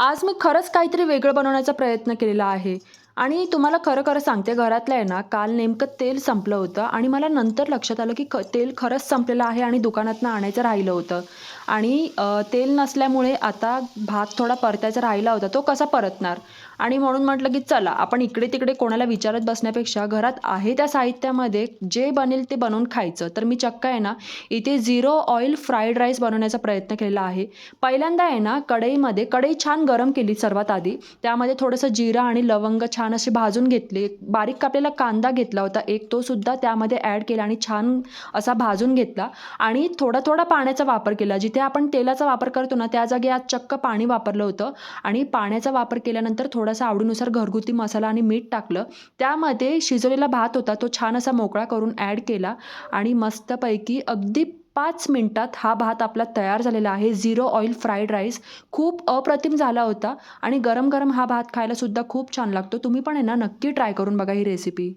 आज मी खरंच काहीतरी वेगळं बनवण्याचा प्रयत्न केलेला आहे आणि तुम्हाला खरं खरं सांगते घरातलं आहे ना काल नेमकं तेल संपलं होतं आणि मला नंतर लक्षात आलं की तेल खरंच संपलेलं आहे आणि दुकानातनं आणायचं राहिलं होतं आणि तेल नसल्यामुळे आता भात थोडा परतायचा राहिला होता तो कसा परतणार आणि म्हणून म्हटलं की चला आपण इकडे तिकडे कोणाला विचारत बसण्यापेक्षा घरात आहे त्या साहित्यामध्ये जे बनेल ते बनवून खायचं. तर मी चक्क आहे ना इथे झिरो ऑइल फ्राईड राईस बनवण्याचा प्रयत्न केलेला आहे. पहिल्यांदा आहे ना कढईमध्ये कढई छान गरम केली सर्वात आधी. त्यामध्ये थोडंसं जिरं आणि लवंग छान असे भाजून घेतले. बारीक कापलेला कांदा घेतला होता एक तो सुद्धा त्यामध्ये ॲड केला आणि छान असा भाजून घेतला आणि थोडा थोडा पाण्याचा वापर केला. जिथे आपण तेलाचा वापर करतो ना त्या जागी आज चक्क पाणी वापरलं होतं आणि पाण्याचा वापर केल्यानंतर थोडासा आवडीनुसार घरगुती मसाला आणि मीठ टाकलं. त्यामध्ये शिजवलेला भात होता तो छान असा मोकळा करून ॲड केला आणि मस्तपैकी अगदी 5 मिनिटात हा भात आपला तयार झालेला आहे. झिरो ऑइल फ्राईड राईस खूप अप्रतिम झाला होता आणि गरम गरम हा भात खायला सुद्धा खूप छान लागतो. तुम्ही पण आहे ना नक्की ट्राय करून बघा ही रेसिपी.